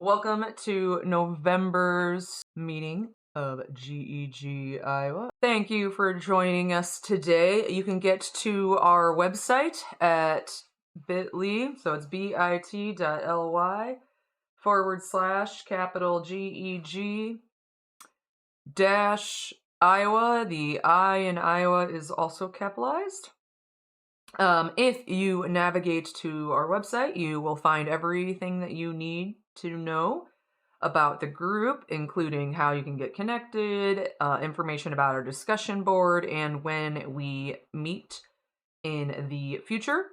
Welcome to November's meeting of GEG Iowa. Thank you for joining us today. You can get to our website at bit.ly, so it's bit.ly/capital GEG dash Iowa. The I in Iowa is also capitalized. If you navigate to our website, you will find everything that you need to know about the group, including how you can get connected, information about our discussion board, and when we meet in the future.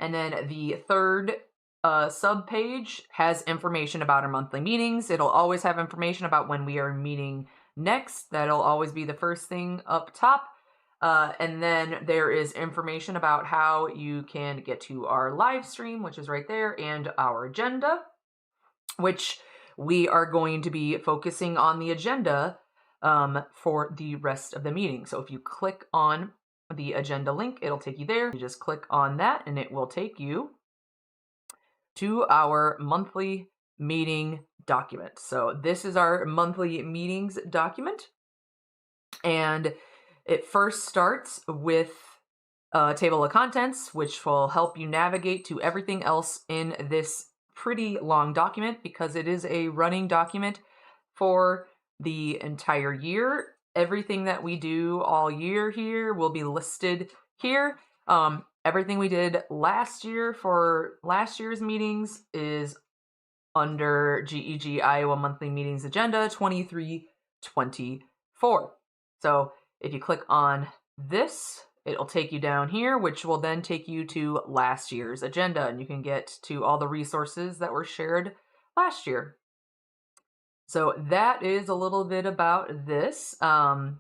And then the third sub-page has information about our monthly meetings. It'll always have information about when we are meeting next. That'll always be the first thing up top. And then there is information about how you can get to our live stream, which is right there, and our agenda, which we are going to be focusing on the agenda for the rest of the meeting. So if you click on the agenda link, it'll take you there. You just click on that and it will take you to our monthly meeting document. So this is our monthly meetings document. And it first starts with a table of contents, which will help you navigate to everything else in this pretty long document because it is a running document for the entire year. Everything that we do all year here will be listed here. Everything we did last year for last year's meetings is under GEG Iowa Monthly Meetings Agenda 23-24. So if you click on this, it'll take you down here, which will then take you to last year's agenda, and you can get to all the resources that were shared last year. So that is a little bit about this. And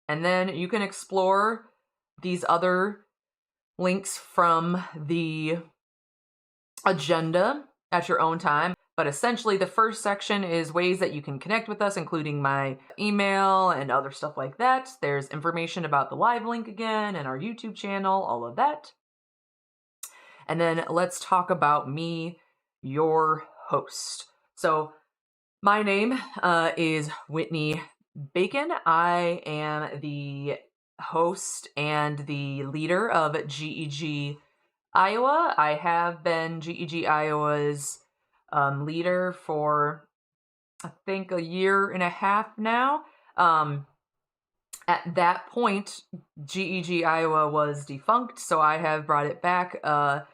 then you can explore these other links from the agenda at your own time. But essentially, the first section is ways that you can connect with us, including my email and other stuff like that. There's information about the live link again and our YouTube channel, all of that. And then let's talk about me, your host. So my name is Whitney Bacon. I am the host and the leader of GEG Iowa. I have been GEG Iowa's leader for, I think, a year and a half now. At that point, GEG Iowa was defunct, so I have brought it back. I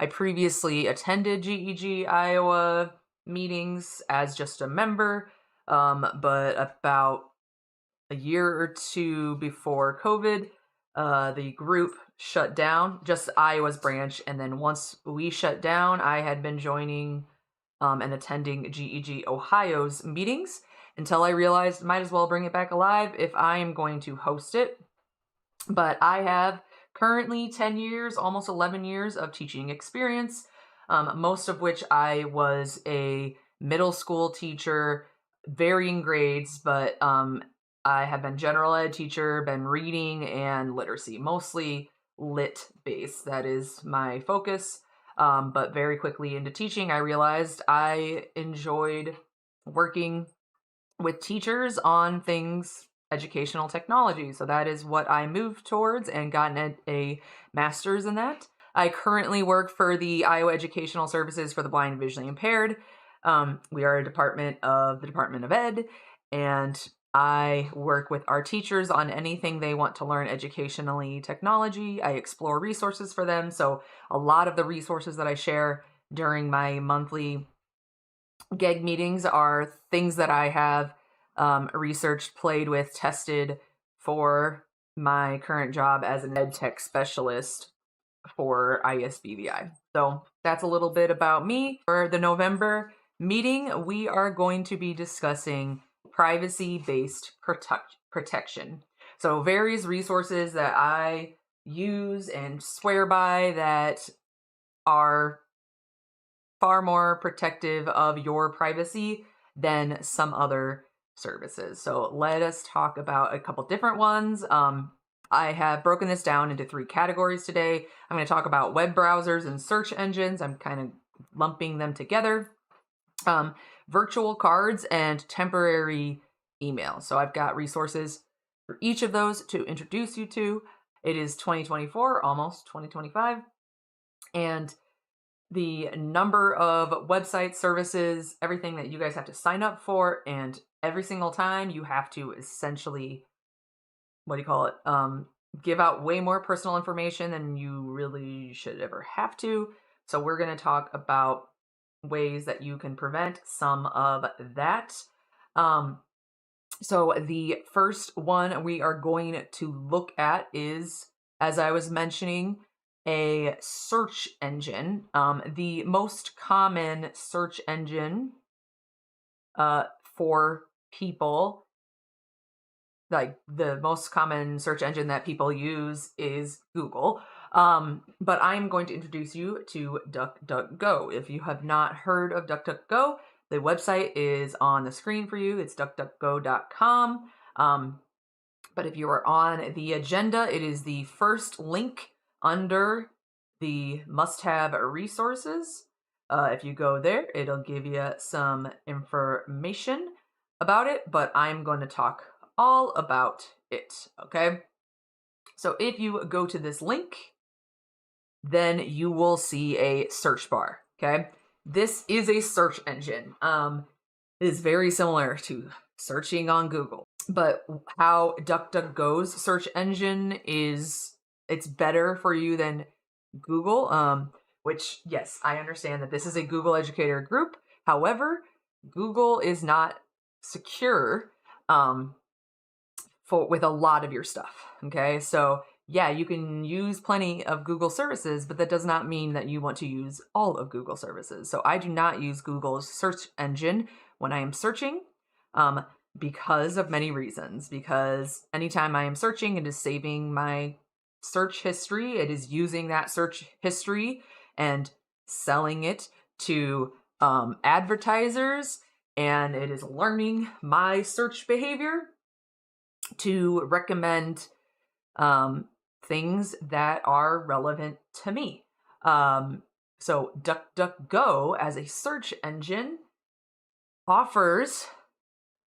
previously attended GEG Iowa meetings as just a member, but about a year or two before COVID, the group shut down, just Iowa's branch, and then once we shut down, I had been joining and attending GEG Ohio's meetings until I realized might as well bring it back alive if I am going to host it. But I have currently 10 years, almost 11 years of teaching experience, most of which I was a middle school teacher, varying grades, but I have been general ed teacher, been reading and literacy, mostly lit based. That is my focus. But very quickly into teaching, I realized I enjoyed working with teachers on things educational technology. So that is what I moved towards and gotten a master's in that. I currently work for the Iowa Educational Services for the Blind and Visually Impaired. We are a department of the Department of Ed, and I work with our teachers on anything they want to learn educationally technology. I explore resources for them. So a lot of the resources that I share during my monthly GEG meetings are things that I have researched, played with, tested for my current job as an ed tech specialist for ISBVI. So that's a little bit about me. For the November meeting, we are going to be discussing privacy-based protection. So various resources that I use and swear by that are far more protective of your privacy than some other services. So let us talk about a couple different ones. I have broken this down into 3 categories today. I'm going to talk about web browsers and search engines. I'm kind of lumping them together. virtual cards, and temporary email. So I've got resources for each of those to introduce you to. It is 2024, almost 2025, and the number of website services, everything that you guys have to sign up for, and every single time you have to essentially, what do you call it? Give out way more personal information than you really should ever have to. So we're going to talk about ways that you can prevent some of that. So the first one we are going to look at is, as I was mentioning, a search engine. The most common search engine for people, like the most common search engine that people use is Google. But I'm going to introduce you to DuckDuckGo. If you have not heard of DuckDuckGo, the website is on the screen for you. It's duckduckgo.com. But if you are on the agenda, it is the first link under the must-have resources. If you go there, it'll give you some information about it, but I'm going to talk all about it, okay? So if you go to this link, then you will see a search bar, okay? This is a search engine. It is very similar to searching on Google, but how DuckDuckGo's search engine is, it's better for you than Google, which, yes, I understand that this is a Google educator group. However, Google is not secure with a lot of your stuff, okay? So yeah, you can use plenty of Google services, but that does not mean that you want to use all of Google services. So I do not use Google's search engine when I am searching, because of many reasons. Because anytime I am searching, it is saving my search history. It is using that search history and selling it to advertisers, and it is learning my search behavior to recommend things that are relevant to me. So DuckDuckGo as a search engine offers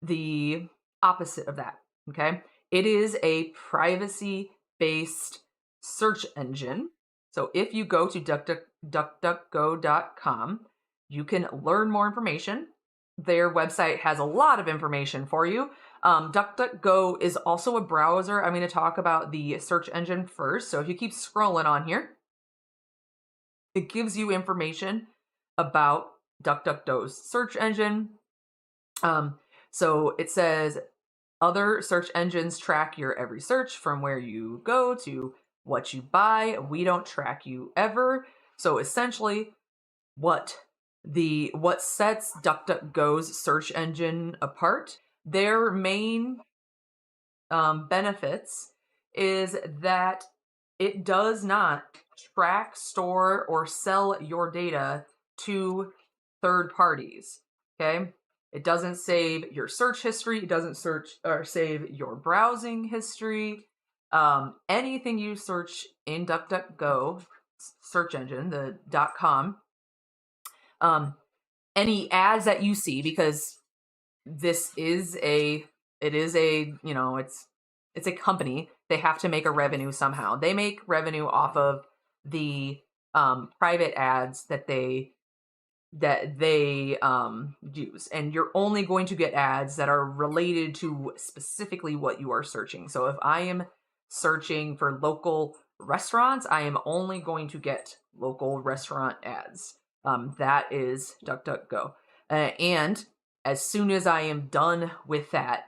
the opposite of that, okay? It is a privacy-based search engine. So if you go to duckduckgo.com, you can learn more information. Their website has a lot of information for you. DuckDuckGo is also a browser. I'm going to talk about the search engine first. So if you keep scrolling on here, it gives you information about DuckDuckGo's search engine. So it says other search engines track your every search from where you go to what you buy. We don't track you ever. So essentially, what sets DuckDuckGo's search engine apart, their main benefits is that it does not track, store, or sell your data to third parties. Okay? It doesn't save your search history. It doesn't search or save your browsing history. Anything you search in DuckDuckGo search engine, the .com, any ads that you see, because this is it's a company. They have to make a revenue somehow. They make revenue off of the private ads that they use, and you're only going to get ads that are related to specifically what you are searching. So if I am searching for local restaurants, I am only going to get local restaurant ads. That is DuckDuckGo. And as soon as I am done with that,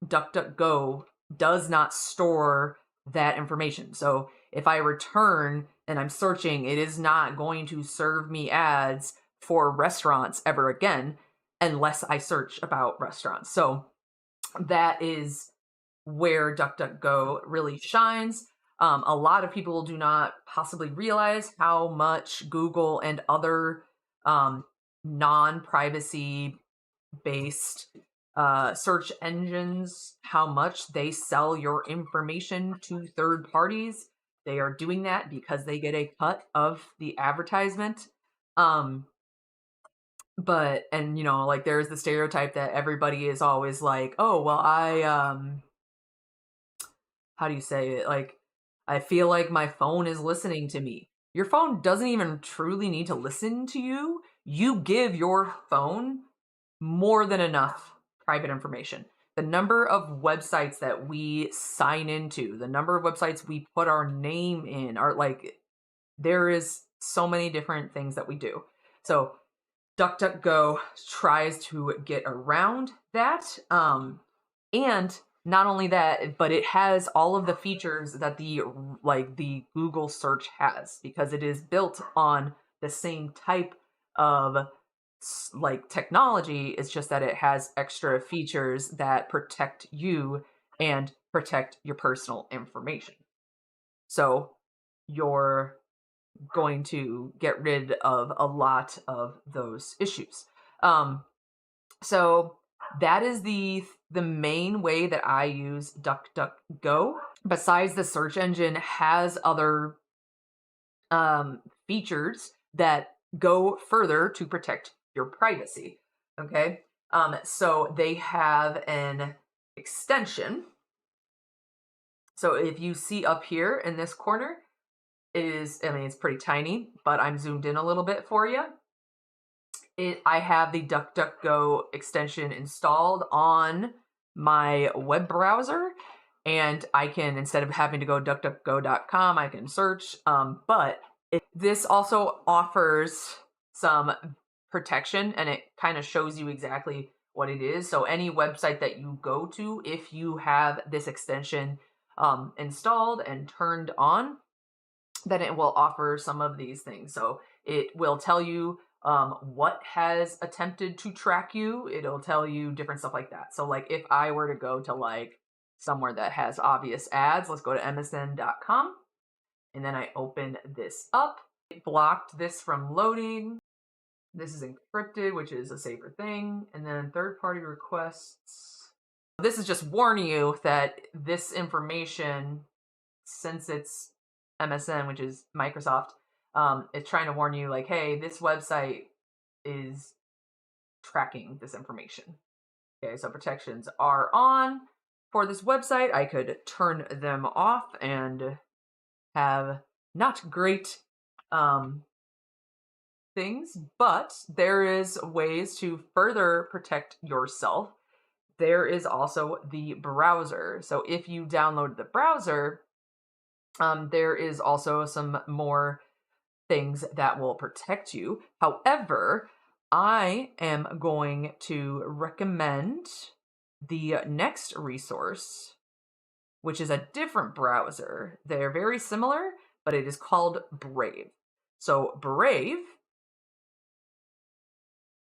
DuckDuckGo does not store that information. So if I return and I'm searching, it is not going to serve me ads for restaurants ever again unless I search about restaurants. So that is where DuckDuckGo really shines. A lot of people do not possibly realize how much Google and other non-privacy based search engines, how much they sell your information to third parties. They are doing that because they get a cut of the advertisement. But and like there's the stereotype that everybody is always like, "Oh, well, how do you say it? Like, I feel like my phone is listening to me." Your phone doesn't even truly need to listen to you. You give your phone more than enough private information. The number of websites that we sign into, the number of websites we put our name in are like, there is so many different things that we do. So DuckDuckGo tries to get around that. And not only that, but it has all of the features that the Google search has, because it is built on the same type of like technology. It's just that it has extra features that protect you and protect your personal information. So you're going to get rid of a lot of those issues. Um, so that is the main way that I use DuckDuckGo. Besides, the search engine has other features that go further to protect your privacy. Okay, so they have an extension. So if you see up here in this corner, I mean, it's pretty tiny, but I'm zoomed in a little bit for you. I have the DuckDuckGo extension installed on my web browser, and I can, instead of having to go duckduckgo.com, I can search. But this also offers some protection, and it kind of shows you exactly what it is. So any website that you go to, if you have this extension installed and turned on, then it will offer some of these things. So it will tell you what has attempted to track you. It'll tell you different stuff like that. So like if I were to go to like somewhere that has obvious ads, let's go to msn.com, and then I open this up. It blocked this from loading. This is encrypted, which is a safer thing. And then third-party requests. This is just warning you that this information, since it's MSN, which is Microsoft, it's trying to warn you like, hey, this website is tracking this information. Okay, so protections are on for this website. I could turn them off and have not great things, but there is ways to further protect yourself. There is also the browser. So if you download the browser, there is also some more things that will protect you. However, I am going to recommend the next resource, which is a different browser. They're very similar, but it is called Brave. So Brave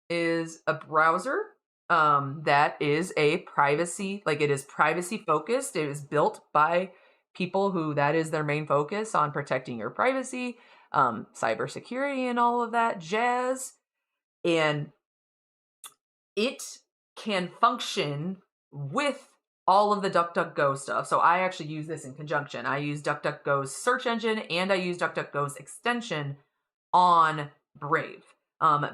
is a browser that is a privacy, like it is privacy focused. It is built by people who that is their main focus on protecting your privacy, cybersecurity, and all of that jazz. And it can function with all of the DuckDuckGo stuff. So I actually use this in conjunction. I use DuckDuckGo's search engine and I use DuckDuckGo's extension on Brave,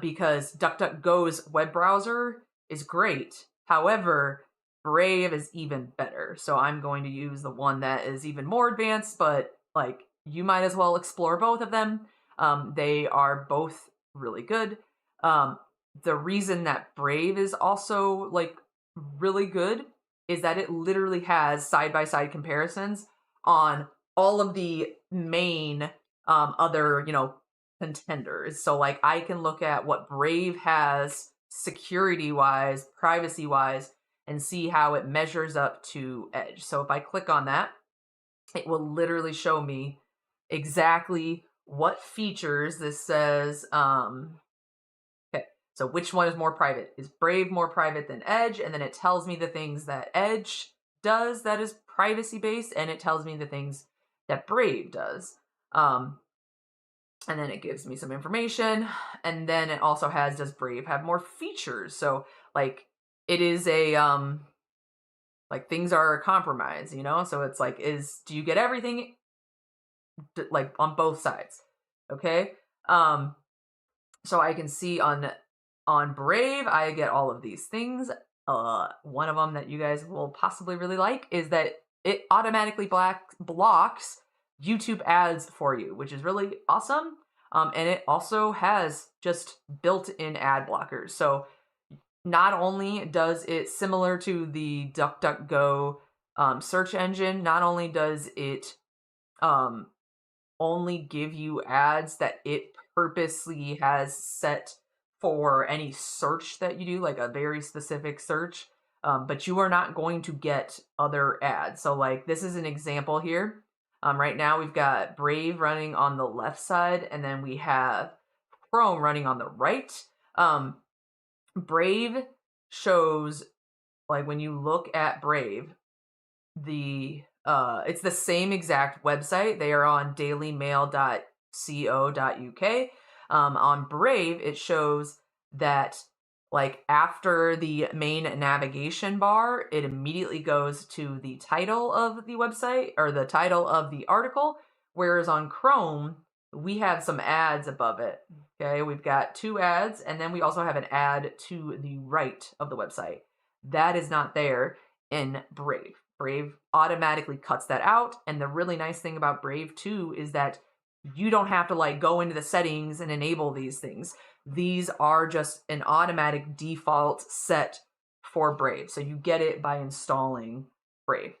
because DuckDuckGo's web browser is great. However, Brave is even better. So I'm going to use the one that is even more advanced, but like you might as well explore both of them. They are both really good. The reason that Brave is also like really good is that it literally has side by side comparisons on all of the main other contenders. So like I can look at what Brave has security wise, privacy wise, and see how it measures up to Edge. So if I click on that, it will literally show me exactly what features this says. Okay, so which one is more private? Is Brave more private than Edge? And then it tells me the things that Edge does that is privacy based, and it tells me the things that Brave does. And then it gives me some information, and then it also has, does Brave have more features? So like it is a like things are a compromise, so it's like, do you get everything like on both sides? Okay. So I can see on on Brave, I get all of these things. One of them that you guys will possibly really like is that it automatically blocks YouTube ads for you, which is really awesome. And it also has just built-in ad blockers. So not only does it, similar to the DuckDuckGo search engine, not only does it only give you ads that it purposely has set for any search that you do, like a very specific search, but you are not going to get other ads. So like this is an example here. Right now we've got Brave running on the left side, and then we have Chrome running on the right. Brave shows, like when you look at Brave, it's the same exact website. They are on dailymail.co.uk. On Brave, it shows that like after the main navigation bar, it immediately goes to the title of the website or the title of the article. Whereas on Chrome, we have some ads above it. Okay, we've got 2 ads, and then we also have an ad to the right of the website. That is not there in Brave. Brave automatically cuts that out. And the really nice thing about Brave too is that you don't have to like go into the settings and enable these things. These are just an automatic default set for Brave. So you get it by installing Brave.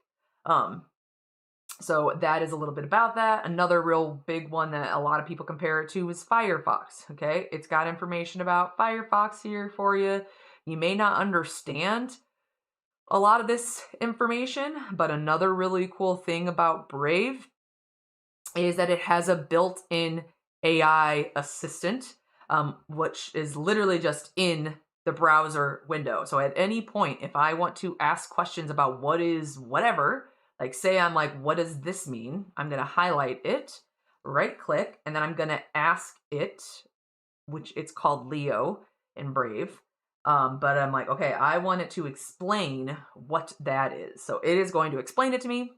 So that is a little bit about that. Another real big one that a lot of people compare it to is Firefox. Okay, it's got information about Firefox here for you. You may not understand a lot of this information, but another really cool thing about Brave is that it has a built-in AI assistant, which is literally just in the browser window. So at any point, if I want to ask questions about what is whatever, like say I'm like, what does this mean? I'm going to highlight it, right click, and then I'm going to ask it, which it's called Leo in Brave. But I'm like, okay, I want it to explain what that is. So it is going to explain it to me.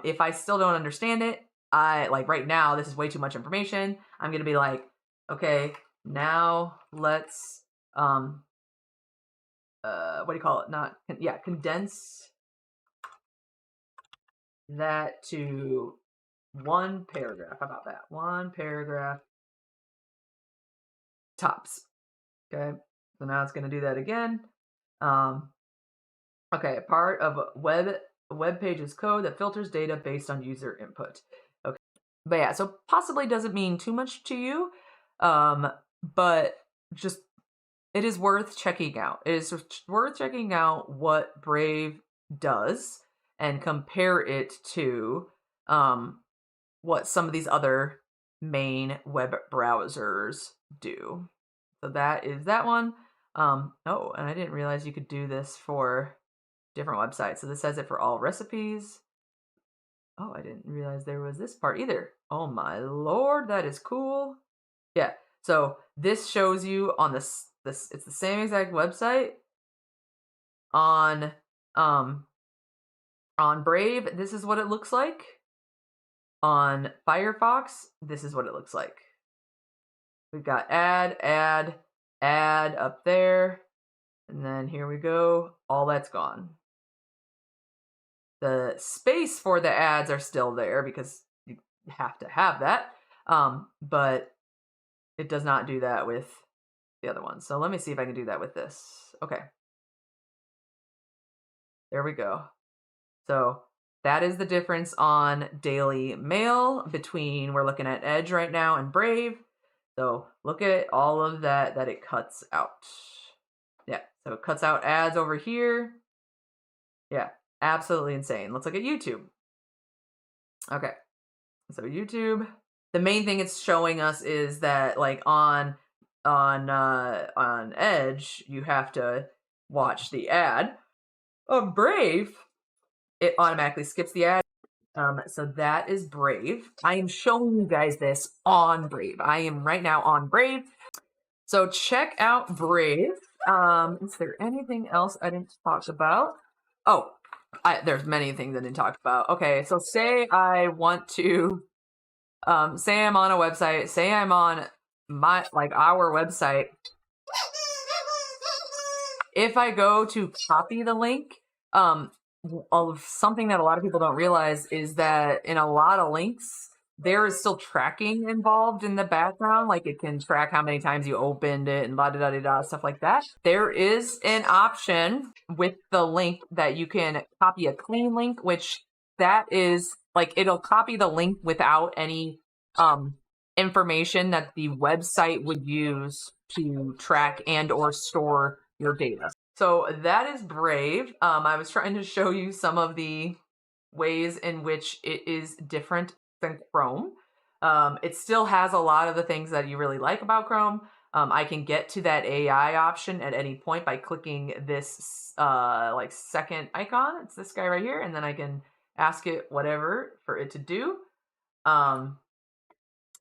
If I still don't understand it, right now, this is way too much information. I'm going to be like, okay, now let's, what do you call it? Condense that to one paragraph. How about that? One paragraph tops. Okay. So now it's going to do that again. Okay, part of web page's code that filters data based on user input. Okay, but yeah, so possibly doesn't mean too much to you, but just it is worth checking out. It is worth checking out what Brave does and compare it to what some of these other main web browsers do. So that is that one. Oh, and I didn't realize you could do this for different websites. So this says it for all recipes. Oh, I didn't realize there was this part either. Oh my lord, that is cool. Yeah, so this shows you on this it's the same exact website on Brave. This is what it looks like. On Firefox, this is what it looks like. We've got ad up there. And then here we go. All that's gone. The space for the ads are still there because you have to have that. But it does not do that with the other ones. So let me see if I can do that with this. Okay. There we go. So that is the difference on Daily Mail between, we're looking at Edge right now and Brave. So look at all of that it cuts out. Yeah, so it cuts out ads over here. Yeah, absolutely insane. Let's look at YouTube. Okay, so YouTube, the main thing it's showing us is that like on Edge, you have to watch the ad. On Brave, it automatically skips the ad. So that is Brave. I am showing you guys this on Brave. I am right now on Brave. So check out Brave. Is there anything else I didn't talk about? Oh, there's many things I didn't talk about. Okay, so say I want to, say I'm on a website, say I'm on our website, if I go to copy the link, something that a lot of people don't realize is that in a lot of links, there is still tracking involved in the background. Like it can track how many times you opened it and da da da da stuff like that. There is an option with the link that you can copy a clean link, which that is like it'll copy the link without any information that the website would use to track and or store your data. So that is Brave. I was trying to show you some of the ways in which it is different than Chrome. It still has a lot of the things that you really like about Chrome. I can get to that AI option at any point by clicking this like second icon. It's this guy right here, and then I can ask it whatever for it to do.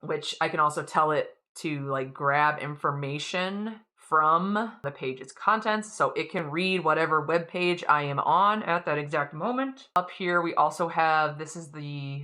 Which I can also tell it to like grab information from the page's contents, so it can read whatever web page I am on at that exact moment. Up here we also have, this is the,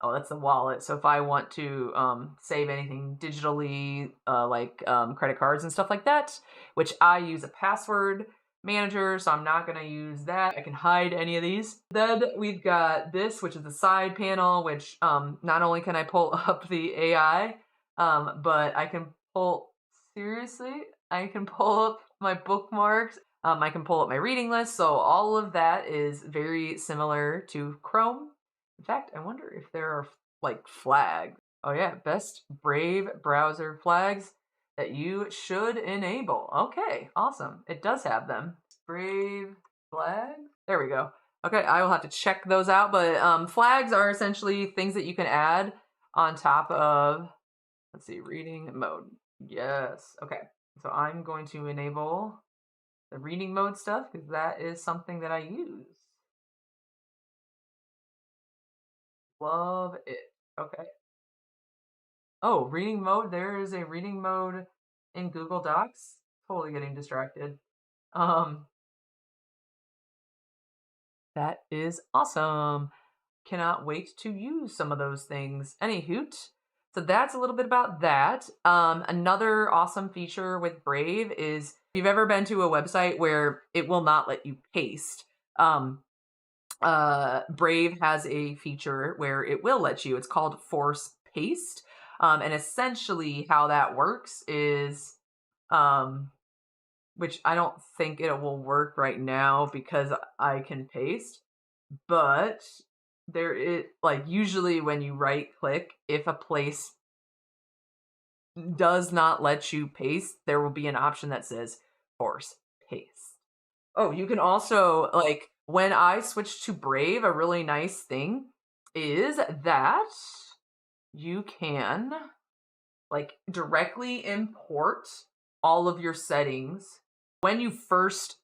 oh, that's the wallet. So if I want to save anything digitally, like credit cards and stuff like that, which I use a password manager, so I'm not going to use that. I can hide any of these. Then we've got this, which is the side panel, which not only can I pull up the AI, but I can pull, seriously, I can pull up my bookmarks. I can pull up my reading list. So all of that is very similar to Chrome. In fact, I wonder if there are like flags. Oh yeah, best Brave browser flags that you should enable. Okay, awesome. It does have them. Brave flags. There we go. Okay, I will have to check those out. But flags are essentially things that you can add on top of, let's see, reading mode. Yes. Okay, so I'm going to enable the reading mode stuff because that is something that I use. Love it. Okay. Oh, reading mode. There is a reading mode in Google Docs. Totally getting distracted. That is awesome. Cannot wait to use some of those things. Any hoot. So that's a little bit about that. Another awesome feature with Brave is if you've ever been to a website where it will not let you paste. Brave has a feature where it will let you. It's called force paste. And essentially how that works is, which I don't think it will work right now because I can paste, but there is, like, usually when you right click, if a place does not let you paste, there will be an option that says force paste. Oh, you can also, like, when I switched to Brave, a really nice thing is that you can, like, directly import all of your settings. When you first,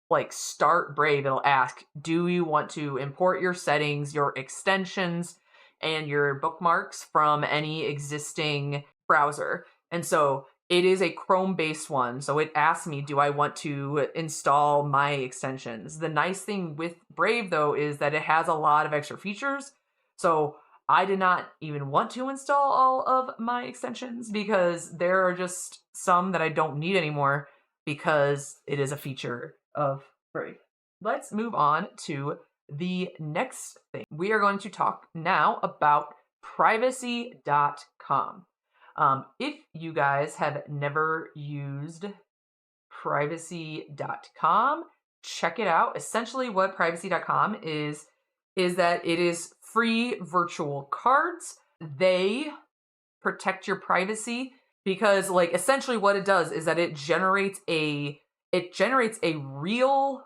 like, start Brave, it'll ask, do you want to import your settings, your extensions, and your bookmarks from any existing browser? And so it is a Chrome-based one, so it asks me, do I want to install my extensions? The nice thing with Brave, though, is that it has a lot of extra features, so I did not even want to install all of my extensions because there are just some that I don't need anymore because it is a feature of Brave. Let's move on to the next thing. We are going to talk now about privacy.com. If you guys have never used privacy.com, check it out. Essentially what privacy.com is that it is free virtual cards. They protect your privacy because, like, essentially what it does is that it generates a real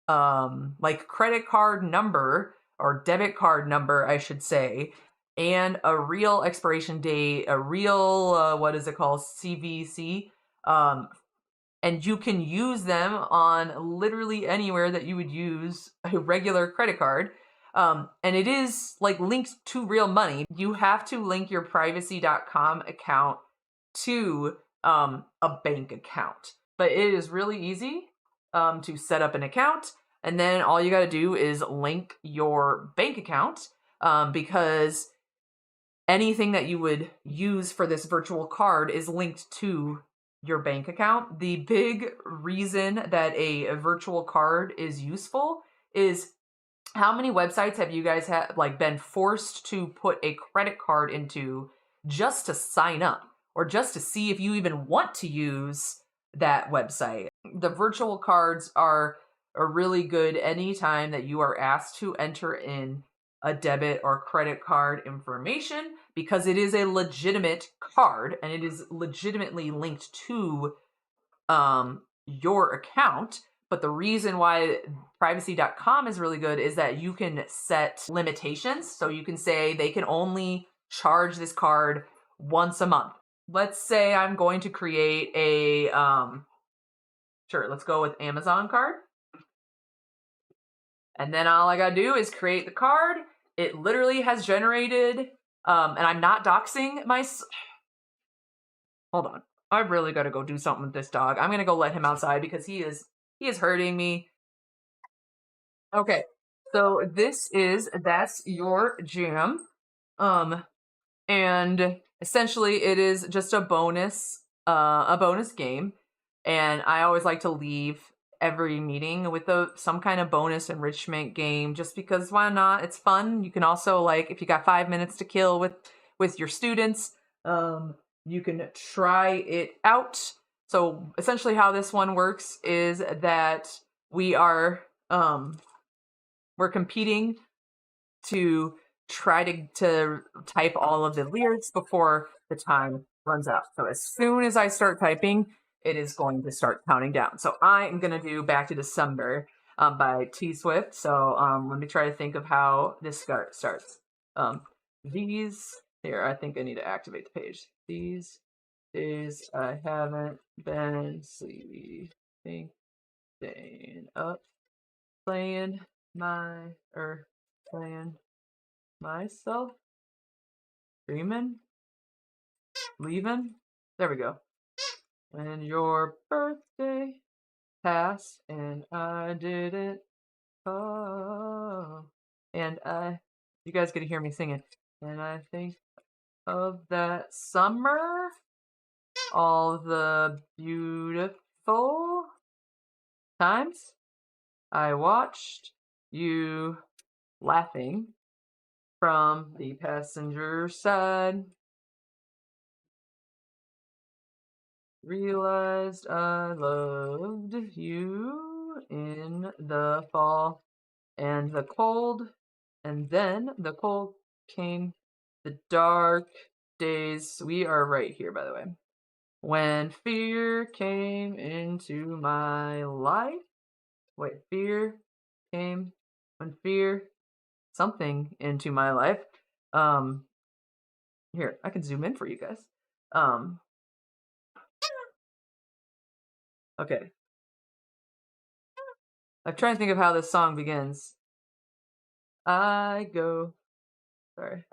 like credit card number or debit card number, I should say, and a real expiration date, a real what is it called, CVC, and you can use them on literally anywhere that you would use a regular credit card. And it is, like, linked to real money. You have to link your privacy.com account to a bank account. But it is really easy to set up an account. And then all you got to do is link your bank account because anything that you would use for this virtual card is linked to your bank account. The big reason that a virtual card is useful is how many websites have you guys been forced to put a credit card into just to sign up or just to see if you even want to use that website? The virtual cards are really good anytime that you are asked to enter in a debit or credit card information, because it is a legitimate card and it is legitimately linked to your account. But the reason why privacy.com is really good is that you can set limitations. So you can say they can only charge this card once a month. Let's say I'm going to create a sure, let's go with Amazon card. And then all I gotta do is create the card. It literally has generated, and I'm not doxing my. Hold on, I really gotta go do something with this dog. I'm gonna go let him outside because he is hurting me. Okay, so that's your jam, and essentially it is just a bonus game, and I always like to leave every meeting with some kind of bonus enrichment game, just because why not? It's fun. You can also, like, if you got 5 minutes to kill with your students, you can try it out. So essentially how this one works is that we are we're competing to try to type all of the lyrics before the time runs out. So as soon as I start typing, it is going to start counting down. So I am going to do Back to December by T Swift. So let me try to think of how this starts. Here, I think I need to activate the page. These days I haven't been sleeping, staying up, playing playing myself, dreaming, leaving. There we go. When your birthday passed and I didn't call, and you guys get to hear me singing. And I think of that summer, all the beautiful times I watched you laughing from the passenger side. Realized I loved you in the fall and the cold, and then the cold came, the dark days. We are right here, by the way. When fear came into my life. Wait, fear came when fear something into my life. Um, Here, I can zoom in for you guys. Okay. I'm trying to think of how this song begins. I go Sorry.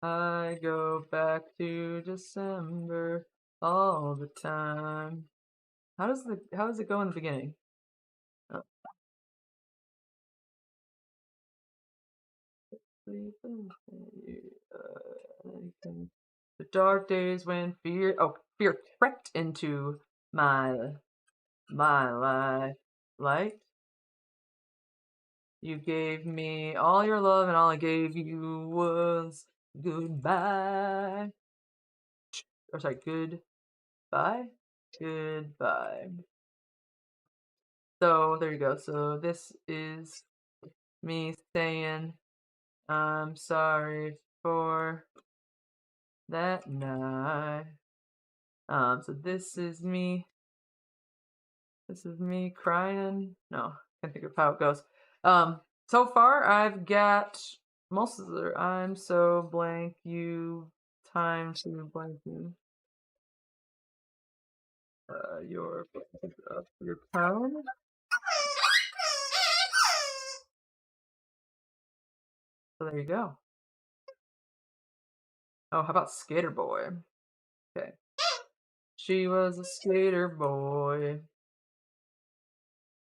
I go back to December all the time. How does it go in the beginning? Oh. The dark days when fear crept into my life. You gave me all your love, and all I gave you was goodbye. Or sorry, goodbye. Goodbye. So there you go. So this is me saying I'm sorry for that night. So this is me. This is me crying. No, can't think of how it goes. So far I've got most of the I'm so blank you time to blank you. Your tone. So there you go. Oh, how about Skater Boy? Okay. She was a skater boy.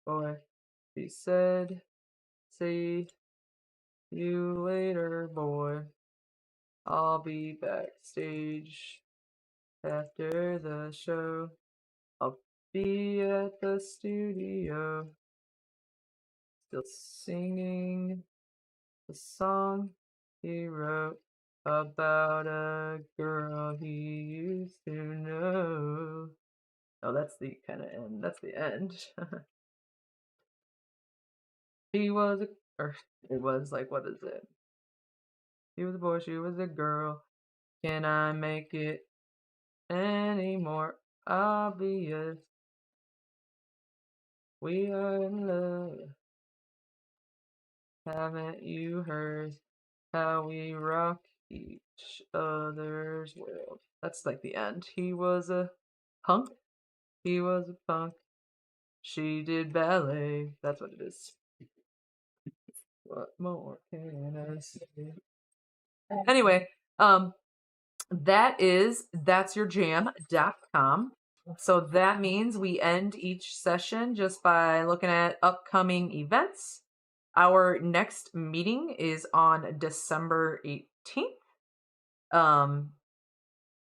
Boy. She said, see you later, boy. I'll be backstage after the show. be at the studio, still singing the song he wrote about a girl he used to know. Oh, that's the kind of end. That's the end. He was a, or it was like, what is it? He was a boy, she was a girl. Can I make it any more obvious? We are in love. Haven't you heard how we rock each other's world? That's like the end. He was a punk. He was a punk. She did ballet. That's what it is. What more can I say? Anyway, that's your jam.com. So that means we end each session just by looking at upcoming events. Our next meeting is on December 18th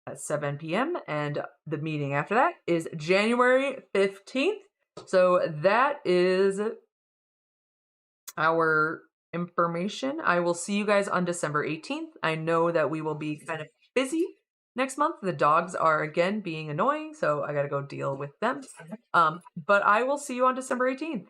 at 7 p.m. And the meeting after that is January 15th. So that is our information. I will see you guys on December 18th. I know that we will be kind of busy next month. The dogs are again being annoying, so I gotta go deal with them. But I will see you on December 18th.